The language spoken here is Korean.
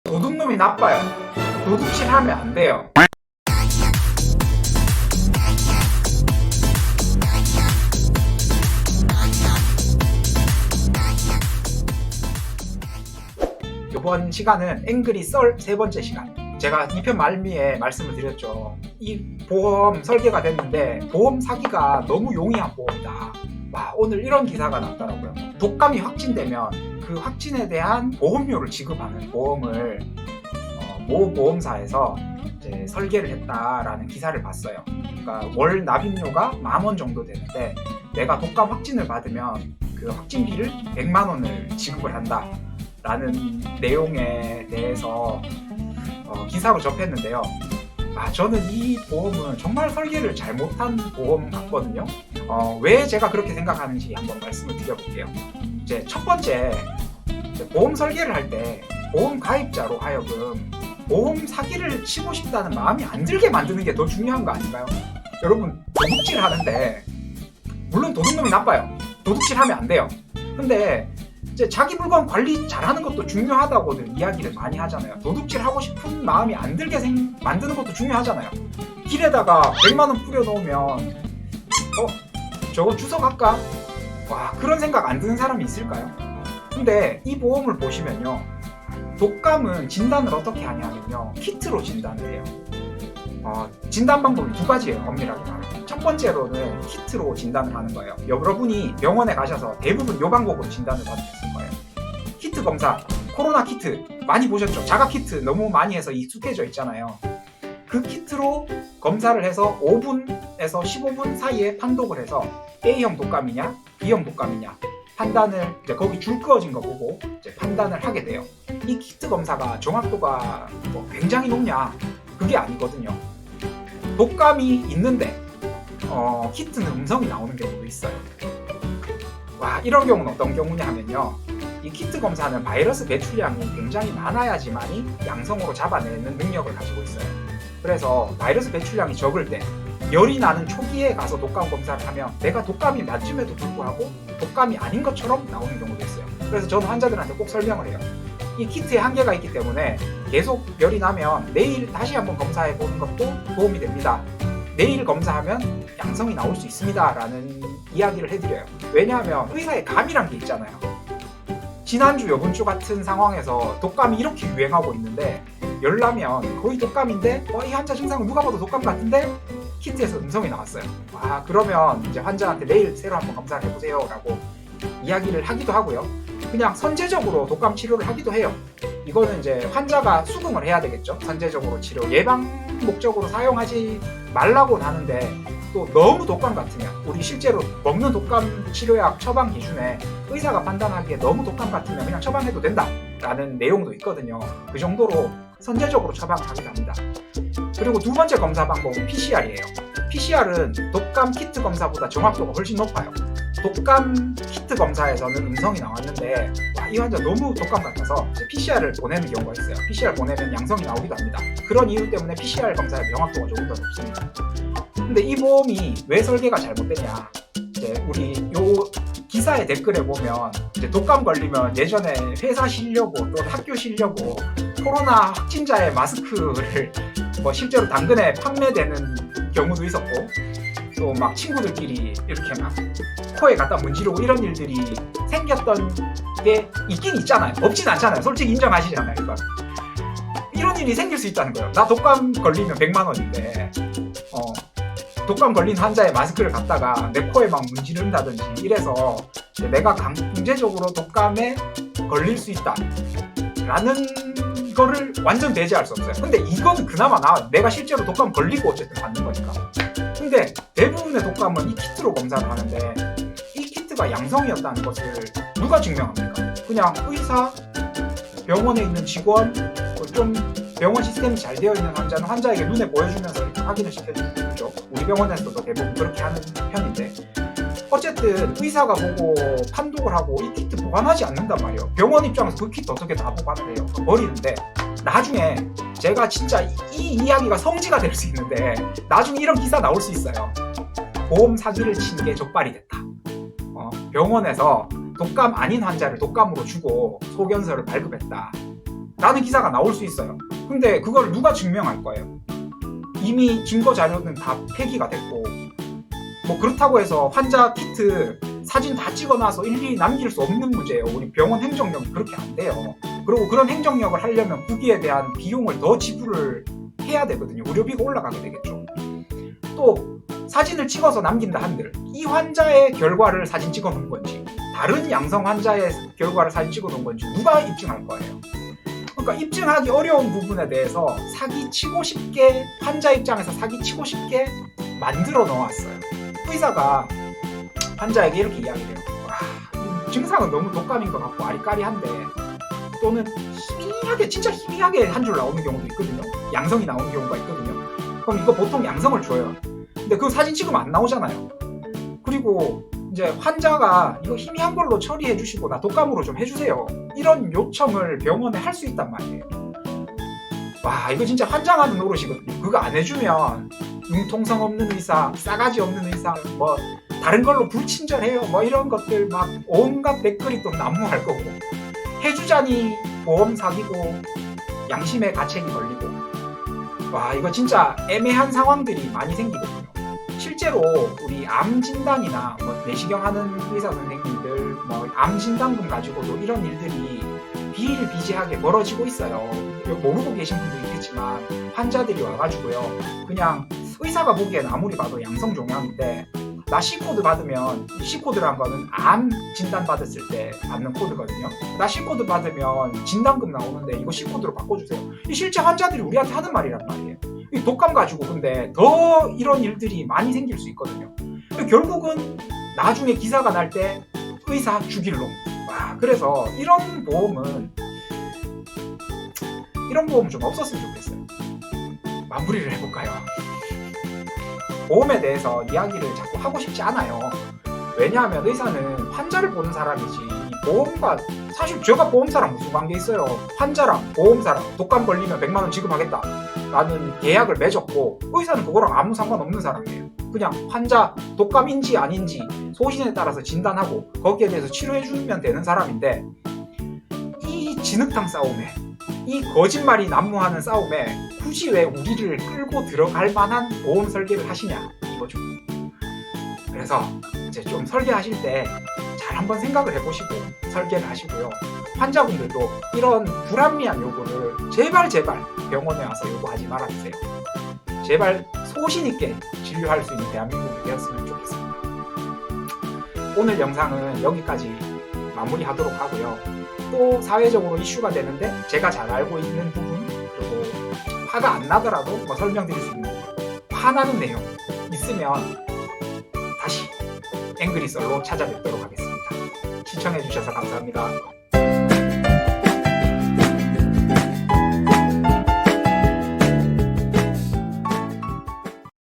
도둑놈이 나빠요. 도둑질 하면 안 돼요. 이번 시간은 앵그리 썰 세 번째 시간. 제가 2편 말미에 말씀을 드렸죠. 이 보험 설계가 됐는데 보험 사기가 너무 용이한 보험이다. 와, 오늘 이런 기사가 났더라고요. 독감이 확진되면 그 확진에 대한 보험료를 지급하는 보험을 모 보험사에서 이제 설계를 했다라는 기사를 봤어요. 그러니까 월 납입료가 10,000원 정도 되는데 내가 독감 확진을 받으면 그 확진비를 100만 원을 지급을 한다 라는 내용에 대해서 기사로 접했는데요. 저는 이 보험은 정말 설계를 잘못한 보험 같거든요. 왜 제가 그렇게 생각하는지 한번 말씀을 드려볼게요. 이제 첫 번째, 보험 설계를 할 때 보험 가입자로 하여금 보험 사기를 치고 싶다는 마음이 안 들게 만드는 게 더 중요한 거 아닌가요? 여러분, 도둑질 하는데 물론 도둑놈이 나빠요. 도둑질 하면 안 돼요. 근데 이제 자기 물건 관리 잘하는 것도 중요하다고들 이야기를 많이 하잖아요. 도둑질 하고 싶은 마음이 안 들게 만드는 것도 중요하잖아요. 길에다가 100만 원 뿌려놓으면 저거 주워 갈까? 와, 그런 생각 안 드는 사람이 있을까요? 근데 이 보험을 보시면요, 독감은 진단을 어떻게 하냐면요, 키트로 진단을 해요. 진단 방법이 두 가지예요, 엄밀하게 말하면. 첫 번째로는 키트로 진단을 하는 거예요. 여러분이 병원에 가셔서 대부분 이 방법으로 진단을 받으셨을 거예요. 키트 검사, 코로나 키트 많이 보셨죠? 자가 키트 너무 많이 해서 익숙해져 있잖아요. 그 키트로 검사를 해서 5분에서 15분 사이에 판독을 해서 A형 독감이냐 B형 독감이냐 판단을, 이제 거기 줄 그어진 거 보고 이제 판단을 하게 돼요. 이 키트 검사가 정확도가 굉장히 높냐? 그게 아니거든요. 독감이 있는데 키트는 음성이 나오는 경우도 있어요. 와, 이런 경우는 어떤 경우냐 하면요, 이 키트 검사는 바이러스 배출량이 굉장히 많아야지만이 양성으로 잡아내는 능력을 가지고 있어요. 그래서 바이러스 배출량이 적을 때 열이 나는 초기에 가서 독감 검사를 하면 내가 독감이 맞음에도 불구하고 독감이 아닌 것처럼 나오는 경우도 있어요. 그래서 저는 환자들한테 꼭 설명을 해요. 이 키트에 한계가 있기 때문에 계속 열이 나면 내일 다시 한번 검사해 보는 것도 도움이 됩니다. 내일 검사하면 양성이 나올 수 있습니다 라는 이야기를 해드려요. 왜냐하면 의사의 감이란 게 있잖아요. 지난주 요번주 같은 상황에서 독감이 이렇게 유행하고 있는데 열나면 거의 독감인데 이 환자 증상은 누가 봐도 독감 같은데 키트에서 음성이 나왔어요. 그러면 이제 환자한테 내일 새로 한번 검사를 해보세요 라고 이야기를 하기도 하고요. 그냥 선제적으로 독감 치료를 하기도 해요. 이거는 이제 환자가 수긍을 해야 되겠죠. 선제적으로 치료, 예방 목적으로 사용하지 말라고는 하는데 또 너무 독감 같으면, 우리 실제로 먹는 독감 치료약 처방 기준에 의사가 판단하기에 너무 독감 같으면 그냥 처방해도 된다라는 내용도 있거든요. 그 정도로 선제적으로 처방을 하기도 합니다. 그리고 두 번째 검사 방법은 PCR이에요. PCR은 독감 키트 검사보다 정확도가 훨씬 높아요. 독감 키트 검사에서는 음성이 나왔는데 이 환자 너무 독감 같아서 PCR을 보내는 경우가 있어요. PCR 보내면 양성이 나오기도 합니다. 그런 이유 때문에 PCR 검사의 정확도가 조금 더 높습니다. 근데 이 보험이 왜 설계가 잘못되냐, 이제 우리 요 기사의 댓글에 보면 이제 독감 걸리면 예전에 회사 쉬려고 또 학교 쉬려고 코로나 확진자의 마스크를 실제로 당근에 판매되는 경우도 있었고, 또 막 친구들끼리 이렇게 막 코에 갖다 문지르고 이런 일들이 생겼던 게 있긴 있잖아요. 없진 않잖아요. 솔직히 인정하시잖아요. 이건. 이런 일이 생길 수 있다는 거예요. 나 독감 걸리면 100만 원인데 독감 걸린 환자의 마스크를 갖다가 내 코에 막 문지른다든지 이래서 내가 강제적으로 독감에 걸릴 수 있다 라는 거를 완전 배제할 수 없어요. 근데 이거는 그나마 내가 실제로 독감 걸리고 어쨌든 받는 거니까. 근데 대부분의 독감은 이 키트로 검사를 하는데 이 키트가 양성이었다는 것을 누가 증명합니까? 그냥 의사, 병원에 있는 직원, 좀 병원 시스템이 잘 되어 있는 환자는 환자에게 눈에 보여주면서 이렇게 확인을 시켜주죠. 우리 병원에서도 대부분 그렇게 하는 편인데, 어쨌든 의사가 보고 판독을 하고 이 키트 보관하지 않는단 말이에요. 병원 입장에서 그 키트 어떻게 다 보관을 해요? 버리는데 나중에 제가 진짜 이 이야기가 성지가 될 수 있는데 나중에 이런 기사 나올 수 있어요. 보험 사기를 친 게 적발이 됐다. 병원에서 독감 아닌 환자를 독감으로 주고 소견서를 발급했다. 라는 기사가 나올 수 있어요. 근데 그걸 누가 증명할 거예요? 이미 증거 자료는 다 폐기가 됐고, 뭐 그렇다고 해서 환자 키트 사진 다 찍어놔서 일일이 남길 수 없는 문제예요. 우리 병원 행정력이 그렇게 안 돼요. 그리고 그런 행정력을 하려면 거기에 대한 비용을 더 지불을 해야 되거든요. 의료비가 올라가게 되겠죠. 또 사진을 찍어서 남긴다 한들 이 환자의 결과를 사진 찍어 놓은 건지 다른 양성 환자의 결과를 사진 찍어 놓은 건지 누가 입증할 거예요? 그러니까 입증하기 어려운 부분에 대해서 사기치고 쉽게, 환자 입장에서 사기치고 쉽게 만들어 놓았어요. 의사가 환자에게 이렇게 이야기해요. 와, 증상은 너무 독감인 것 같고 아리까리한데, 또는 희미하게, 진짜 희미하게 한 줄 나오는 경우도 있거든요. 양성이 나오는 경우가 있거든요. 그럼 이거 보통 양성을 줘요. 근데 그 사진 찍으면 안 나오잖아요. 그리고 이제 환자가 이거 희미한 걸로 처리해 주시고 나 독감으로 좀 해주세요, 이런 요청을 병원에 할 수 있단 말이에요. 와, 이거 진짜 환장하는 노릇이거든요. 그거 안 해주면 융통성 없는 의사, 싸가지 없는 의사, 뭐 다른 걸로 불친절해요, 뭐 이런 것들 막 온갖 댓글이 또 난무할 거고, 해주자니 보험 사기고 양심의 가책이 걸리고, 와, 이거 진짜 애매한 상황들이 많이 생기거든요. 실제로 우리 암 진단이나 뭐 내시경 하는 의사 선생님들 뭐 암 진단금 가지고도 이런 일들이 비일비재하게 벌어지고 있어요. 모르고 계신 분도 있겠지만 환자들이 와가지고요, 그냥 의사가 보기엔 아무리 봐도 양성 종양인데 나 C코드 받으면, C코드란 거는 암 진단 받았을 때 받는 코드거든요. 나 C코드 받으면 진단금 나오는데 이거 C코드로 바꿔주세요. 이 실제 환자들이 우리한테 하는 말이란 말이에요. 이 독감 가지고 근데 더 이런 일들이 많이 생길 수 있거든요. 결국은 나중에 기사가 날 때 의사 죽일 놈. 와, 그래서 이런 보험은 좀 없었으면 좋겠어요. 마무리를 해볼까요? 보험에 대해서 이야기를 자꾸 하고 싶지 않아요. 왜냐하면 의사는 환자를 보는 사람이지, 보험과, 사실 제가 보험사랑 무슨 관계 있어요? 환자랑 보험사랑 독감 걸리면 100만 원 지급하겠다 라는 계약을 맺었고, 의사는 그거랑 아무 상관없는 사람이에요. 그냥 환자 독감인지 아닌지 소신에 따라서 진단하고 거기에 대해서 치료해주면 되는 사람인데, 이 진흙탕 싸움에, 이 거짓말이 난무하는 싸움에 굳이 왜 우리를 끌고 들어갈 만한 보험 설계를 하시냐, 이거죠. 그래서 이제 좀 설계하실 때 잘 한번 생각을 해보시고 설계를 하시고요. 환자분들도 이런 불합리한 요구를 제발 병원에 와서 요구하지 말아주세요. 제발 소신있게 진료할 수 있는 대한민국이 되었으면 좋겠습니다. 오늘 영상은 여기까지 마무리하도록 하고요. 또 사회적으로 이슈가 되는데 제가 잘 알고 있는 부분, 그리고 화가 안 나더라도 뭐 설명드릴 수 있는 부분, 화나는 내용 있으면 다시 앵그리썰로 찾아뵙도록 하겠습니다. 시청해주셔서 감사합니다.